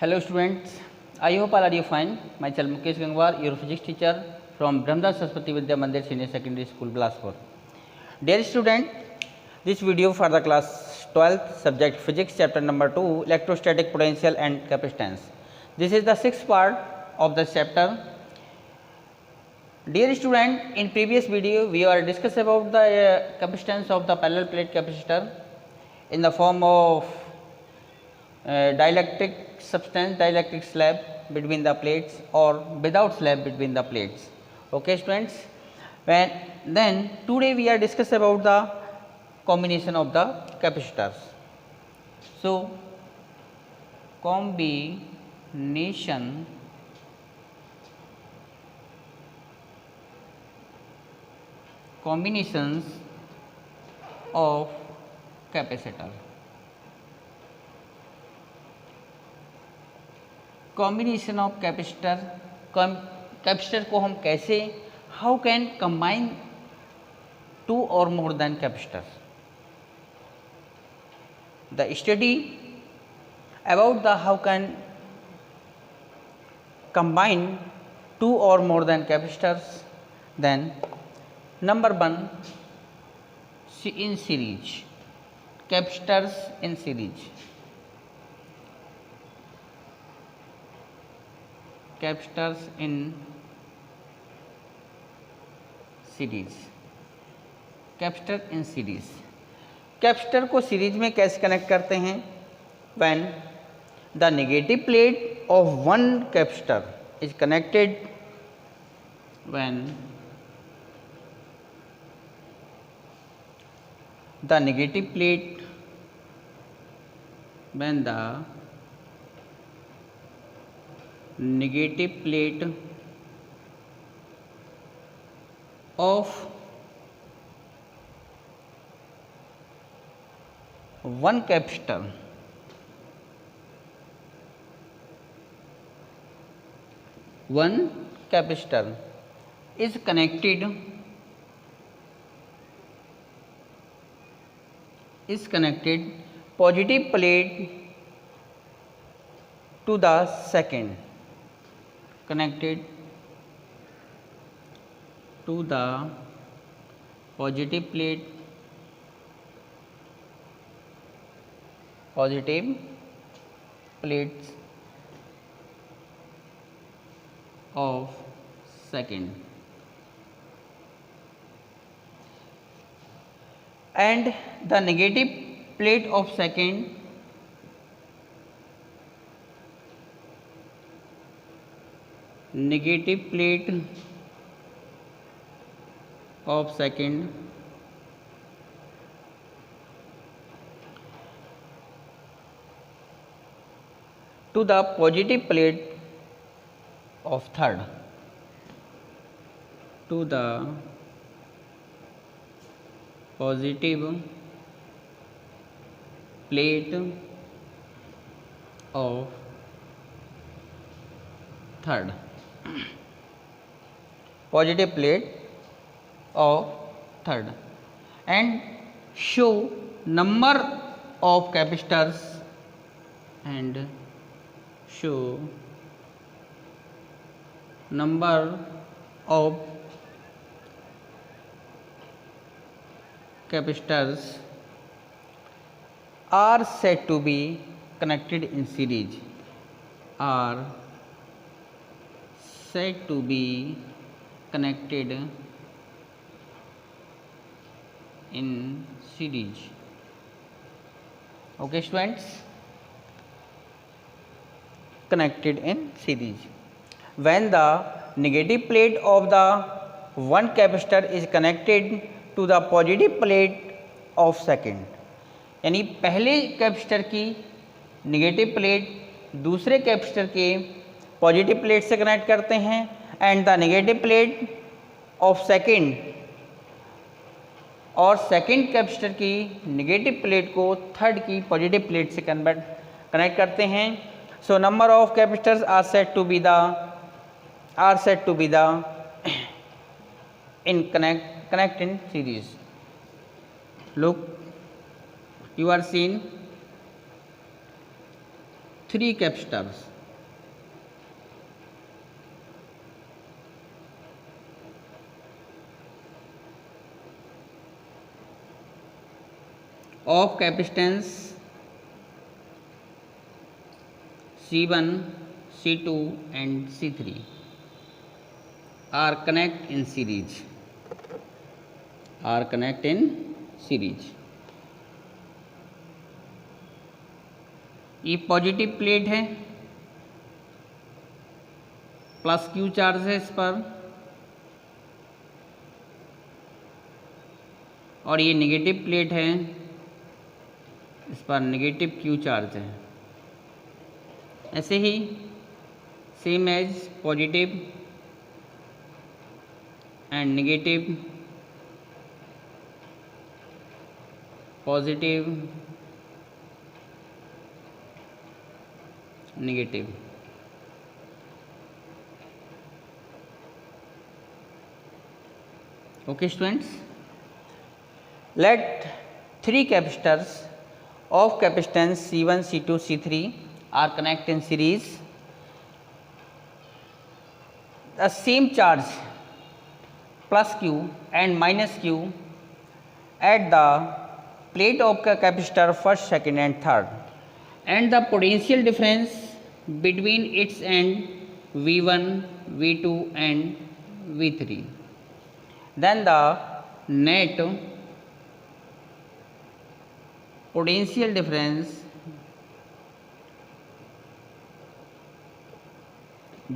Hello students, I hope all are you fine. Myself Mukesh Gangwar, your physics teacher from Brahmdas Saraswati Vidya Mandir Senior Secondary School, Bilaspur. Dear student, this video for the class 12th subject physics chapter number 2 electrostatic potential and capacitance. This is the sixth part of the chapter. Dear student, in previous video we are discussed about the capacitance of the parallel plate capacitor in the form of dielectric substance, dielectric slab between the plates or without slab between the plates. Okay students, then today we are discuss about the combination of the capacitors. So combinations of capacitor. Combination of capacitor, capacitor को हम कैसे, how can combine two और more than capacitor. The study about the how can combine two और more than capacitors. Then number 1, in series, capacitors in series. Capacitors in series. Capacitor in series. Capacitor को series में कैसे connect करते हैं? When the negative plate of one capacitor is connected, when the negative plate, when the negative plate of one capacitor is connected positive plate to the second, connected to the positive plates of second, and the negative plate of second to the positive plate of third, to the positive plate of third, positive plate of third, and show number of capacitors, and show number of capacitors are said to be connected in series, are said to be connected in series. Okay students, connected in series. When the negative plate of the one capacitor is connected to the positive plate of second, यानी पहले capacitor की negative plate दूसरे capacitor के positive plate से connect करते हैं, and the negative plate of second, और second capacitor की नेगेटिव प्लेट को थर्ड की पॉजिटिव प्लेट से कनेक्ट करते हैं. So number of capacitors are said to be the in connect in series. Look, you are seeing 3 capacitors of capacitance C1, C2 and C3 are connect in series. ये positive plate है, plus Q charge है इस पर, और ये negative plate है, इस पर नेगेटिव क्यू चार्ज है. ऐसे ही same as positive and negative, positive negative. Okay students, let 3 capacitors of capacitance C1, C2, C3 are connected in series. The same charge plus Q and minus Q at the plate of the capacitor first, second and third, and the potential difference between its end V1, V2 and V3. Then the net potential difference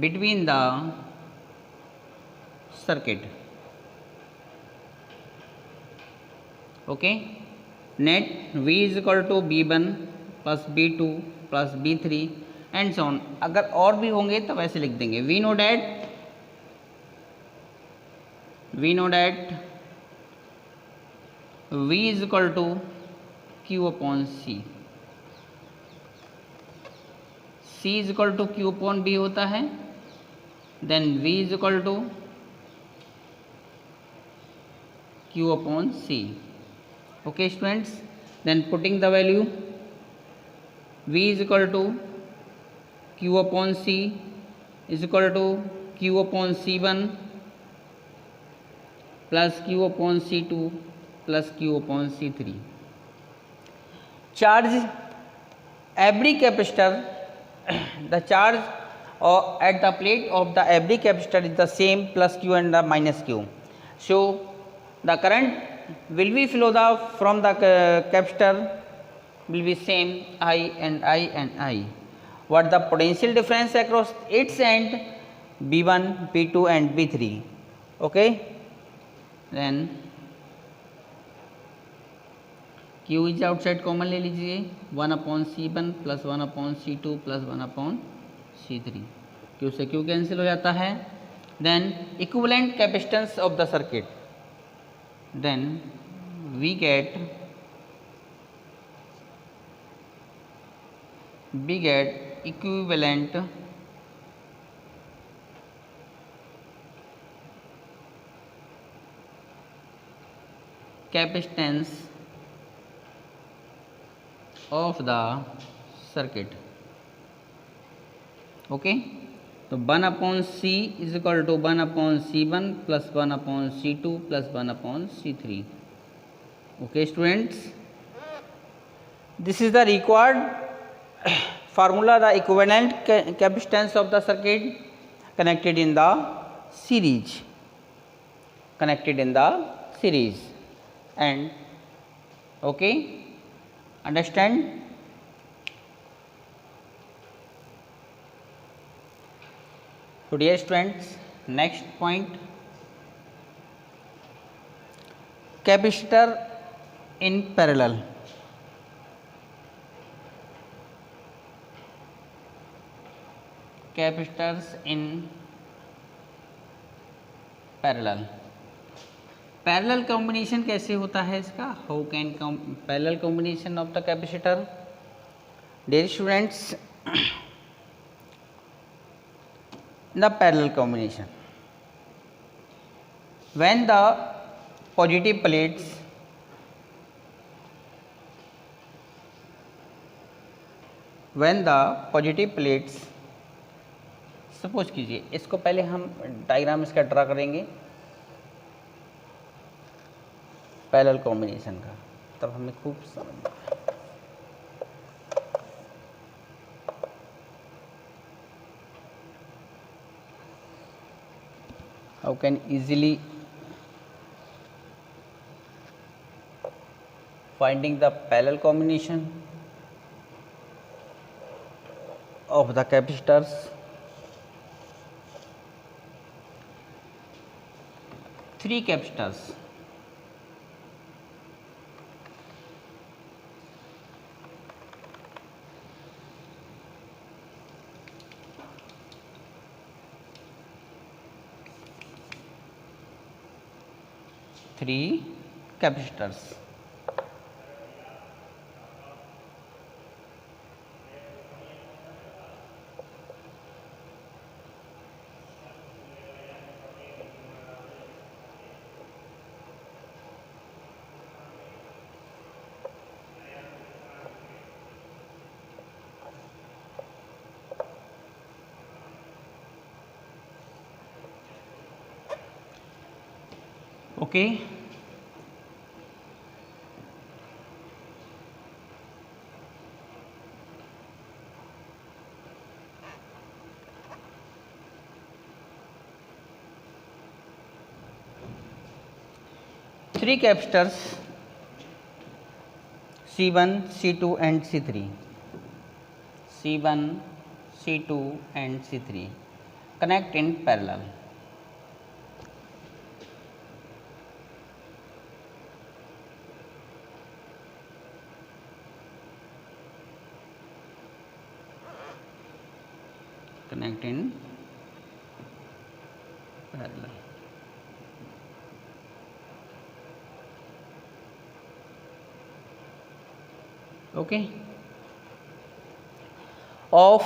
between the circuit. Okay, net V is equal to B1 plus B2 plus B3 and so on. अगर और भी होंगे तो वैसे लिख देंगे. We know that V is equal to Q upon C. C is equal to Q upon B होता है. Then V is equal to Q upon C. Okay students, then putting the value, V is equal to Q upon C is equal to Q upon C1 plus Q upon C2 plus Q upon C3. Charge every capacitor, the charge at the plate of the every capacitor is the same, plus Q and the minus Q. So the current will be flow from the capacitor will be same, I and I and I. What the potential difference across its end, B1, B2 and B3. Okay, then Q is outside common ले लीजिए, 1 upon C1 plus 1 upon C2 plus 1 upon C3. Q से Q cancel हो जाता है. Then equivalent capacitance of the circuit, then we get equivalent capacitance of the circuit. Okay, तो 1 upon C is equal to 1 upon C1 plus 1 upon C2 plus 1 upon C3. Okay students, this is the required formula, the equivalent capacitance of the circuit connected in the series, and okay, understand. So dear students, next point, capacitor in parallel. Capacitors in parallel. Parallel combination कैसे होता है इसका? How can parallel combination of the capacitor? Dear students, the parallel combination, when the positive plates when the positive plates, suppose कीजिए इसको पहले हम diagram इसका draw करेंगे पैरेलल कॉम्बिनेशन का, तब हमें खूब समझ। How can easily finding the parallel combination of the capacitors. Three capacitors, three capacitors. Okay. Three capacitors C1, C2 and C3. C1, C2 and C3 connect in parallel. Connect in parallel. Okay. Of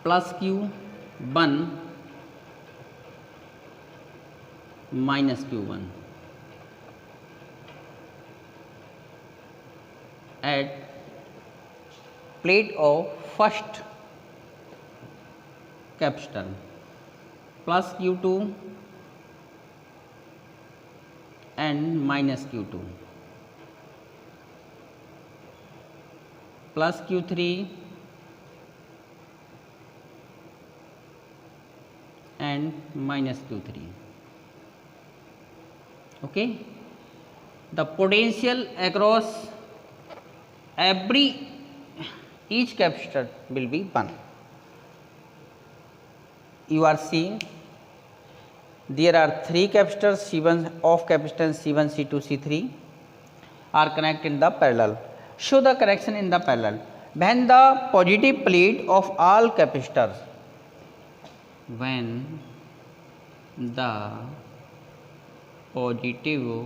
plus Q1 minus Q1 at plate of first capacitor plus Q2 and minus Q2 plus Q3 and minus Q3. Okay. The potential across each capacitor will be 1. You are seeing there are three capacitors C1 of capacitance C1, C2, C3 are connected in the parallel. Show the connection in the parallel. When the positive plate of all capacitors, when the positive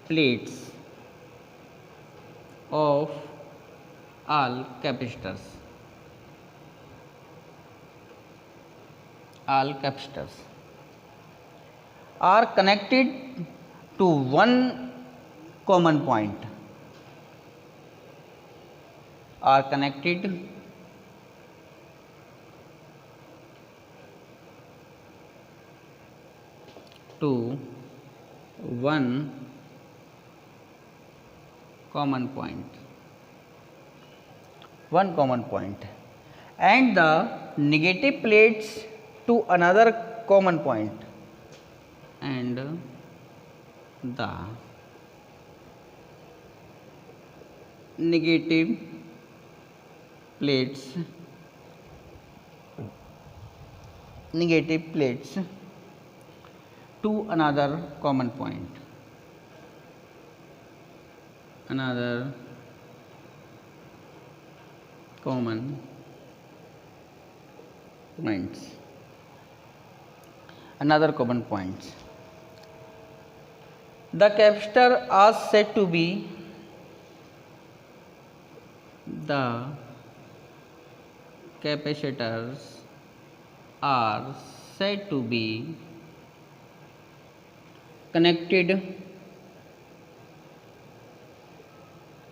plates of all capacitors are connected to one common point, are connected to one common point, and the negative plates to another common point, and the negative plates to another common point, another common points. The capacitor are said to be the capacitors are said to be connected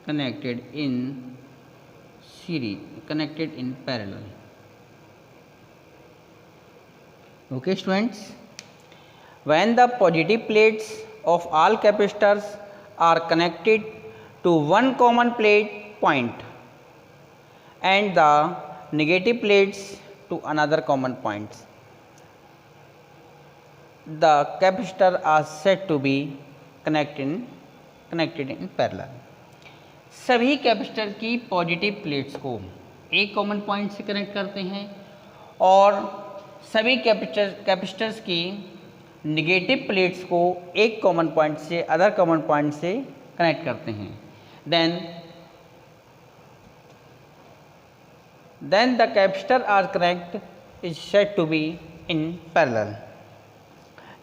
connected in series, connected in parallel. Okay students, when the positive plates of all capacitors are connected to one common plate point and the negative plates to another common points, the capacitor are said to be connected in parallel. सभी capacitor की positive plates को एक common point से connect करते हैं और सभी capacitors की निगेटिव प्लेट्स को एक कॉमन पॉइंट से अदर कॉमन पॉइंट से कनेक्ट करते हैं. Then the capacitor are connect is said to be in parallel.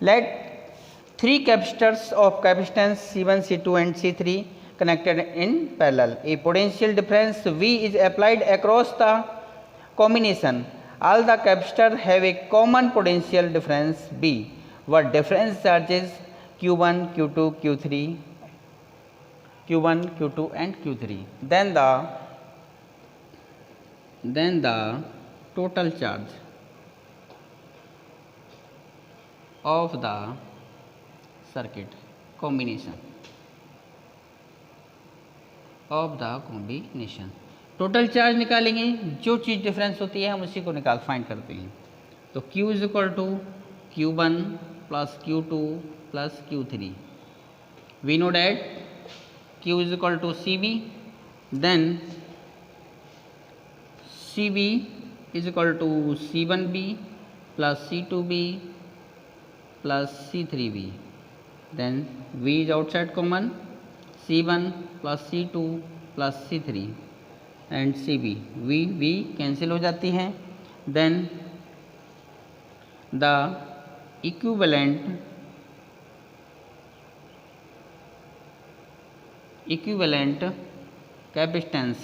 Let three capacitors of capacitance C1, C2 and C3 connected in parallel. A potential difference V is applied across the combination. All the capacitors have a common potential difference B. What difference charges Q1, Q2, Q3, Q1, Q2 and Q3. Then the total charge of the circuit combination total charge निकालेंगे. जो चीज़ difference होती है हम उसी को find करते हैं. तो Q is equal to Q1 plus Q2 plus Q3. We know that Q is equal to CB. Then CB is equal to C1B plus C2B plus C3B. Then V is outside common. C1 plus C2 plus C3 and CB. V cancel हो जाती हैं. Then the equivalent capacitance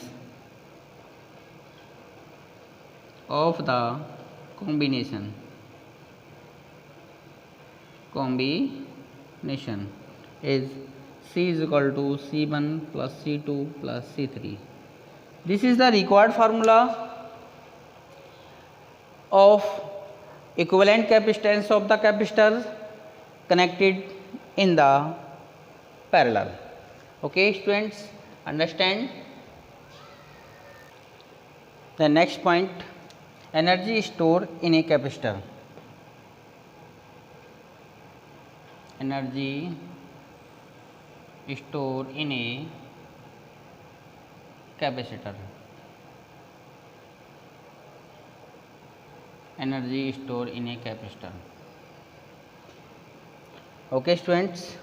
of the combination is C is equal to C1 plus C2 plus C3. This is the required formula of equivalent capacitance of the capacitors connected in the parallel. Okay students, understand. The next point, energy stored in a capacitor. Energy stored in a capacitor. Energy stored in a capacitor. Okay students,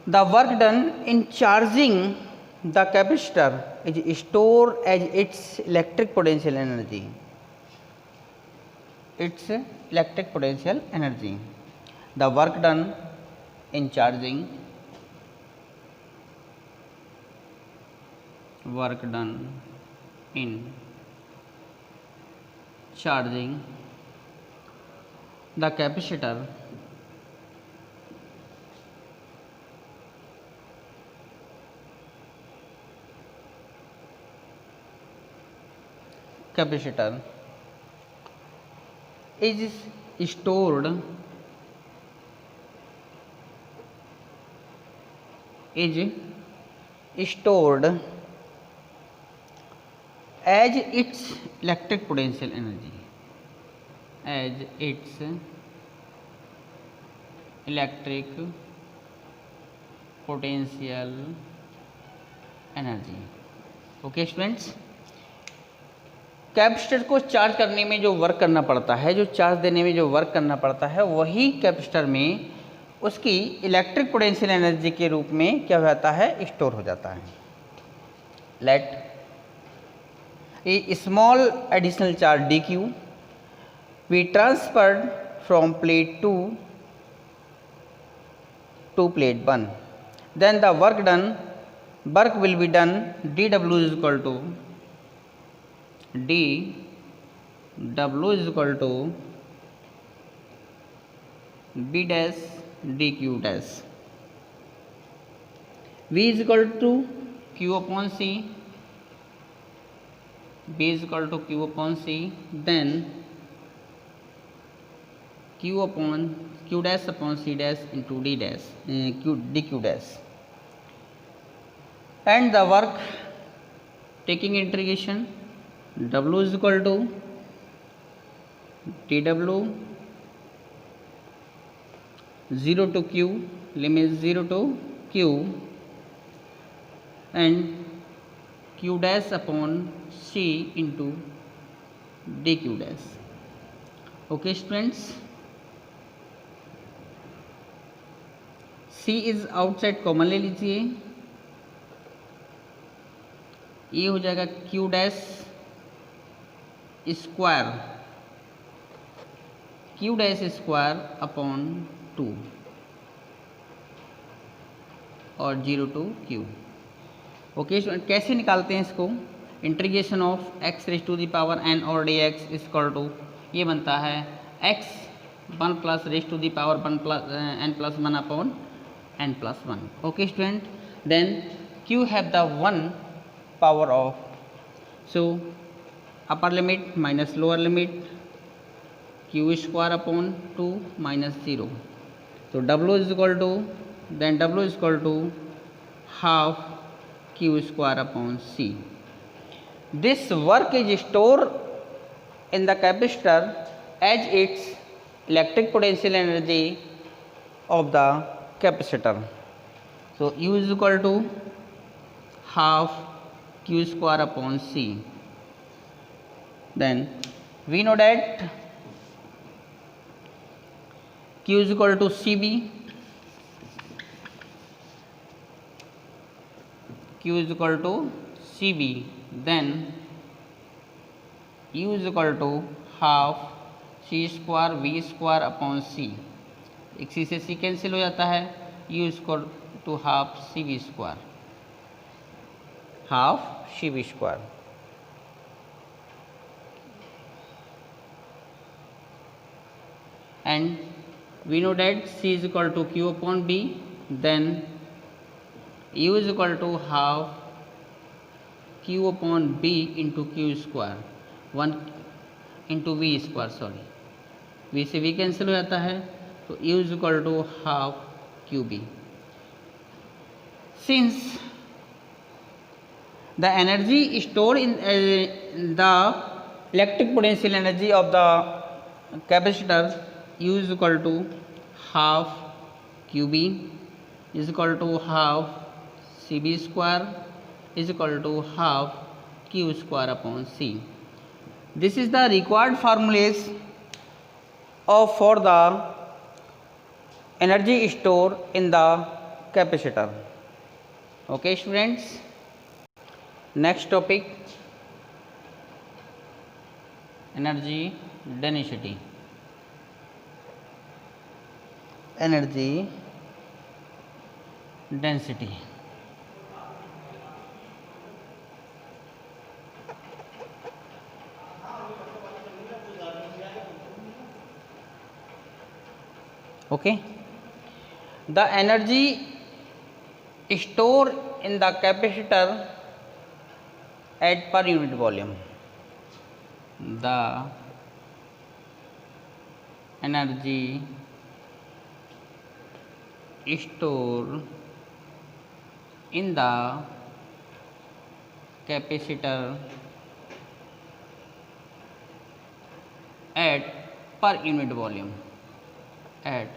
the work done in charging the capacitor is stored as its electric potential energy. The work done in charging the capacitor is stored as its electric potential energy. Okay students, capacitor को charge करने में जो work करना पड़ता है, जो charge देने में जो वर्क करना पड़ता है, वही कैपेसिटर में उसकी इलेक्ट्रिक पोटेंशियल एनर्जी के रूप में क्या हो जाता है, स्टोर हो जाता है. Let a small additional charge dq we transferred from plate 2 to plate 1. Then the work will be done. dW is equal to B dash dq dash. V is equal to Q upon C, B is equal to Q upon C, then Q dash upon C dash into D dash, dq dash, and the work taking integration, W is equal to dw 0 to Q, limit 0 to Q, and Q dash upon C into dq dash. Okay students, C is outside common ले लीजिए, ये हो जाएगा Q dash square, Q dash square upon 2 और 0 to Q. Okay कैसे निकालते हैं इसको, integration of x raise to the power n और dx इज इक्वल टू, ये बनता है x 1 plus raise to the power 1 plus n plus 1 upon n plus 1. Okay student, then Q have the 1 power of, so upper limit minus lower limit, Q square upon 2 minus 0. So W is equal to, then W is equal to half Q square upon C. This work is stored in the capacitor as its electric potential energy of the capacitor. So U is equal to half Q square upon C. Then we know that Q is equal to CB, Q is equal to CB, then U is equal to half C square V square upon C. इसी से C cancel हो जाता है, U equal to half C B square, half C B square. And we know that C is equal to Q upon B, then U is equal to half Q upon B into Q square, 1 into V square, sorry V से V cancel हो जाता है, तो U is equal to half QB. Since the energy stored in the electric potential energy of the capacitor U is equal to half QB is equal to half CB square is equal to half Q square upon C. This is the required formulas of for the energy stored in the capacitor. Okay students, next topic, energy density. Energy density. Okay, the energy stored in the capacitor at per unit volume. The energy stored in the capacitor at per unit volume, at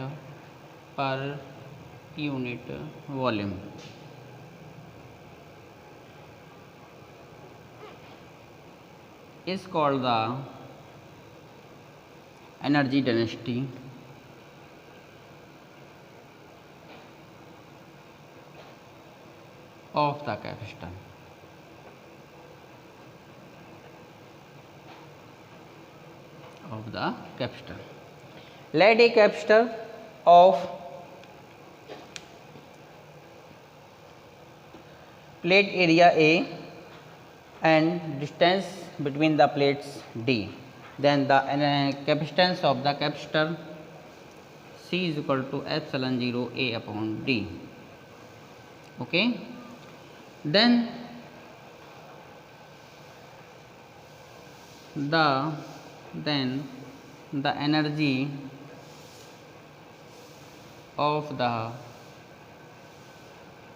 per unit volume. Is called the energy density of the capacitor. Of the capacitor. Let a capacitor of plate area A and distance between the plates D. Then the capacitance of the capacitor C is equal to epsilon 0 A upon D. Okay, then the then the energy of the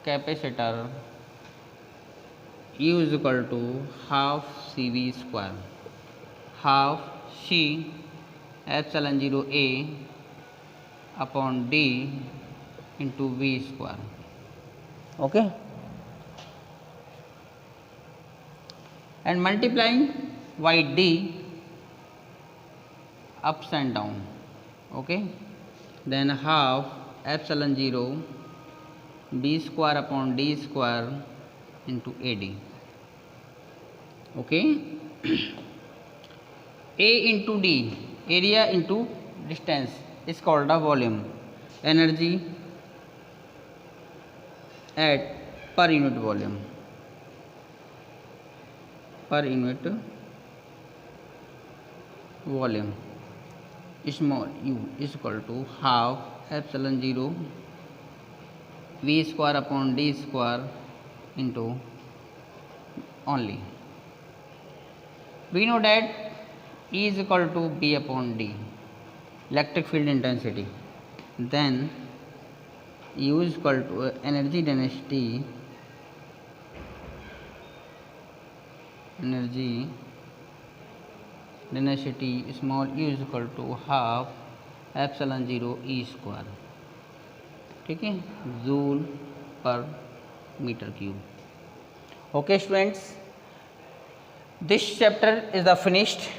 capacitor U is equal to half CV square, half C epsilon 0 A upon D into V square. Okay, and multiplying by D ups and down. Okay, then half epsilon 0 B square upon D square into AD. Okay, A into D, area into distance, is called a volume. Energy at per unit volume, per unit volume, small u is equal to half epsilon 0 V square upon D square into only. We know that E is equal to B upon D, electric field intensity. Then U is equal to energy density, small u is equal to half epsilon 0 E square. ठीक है, joule पर metre cube. Okay students, this chapter is the finished.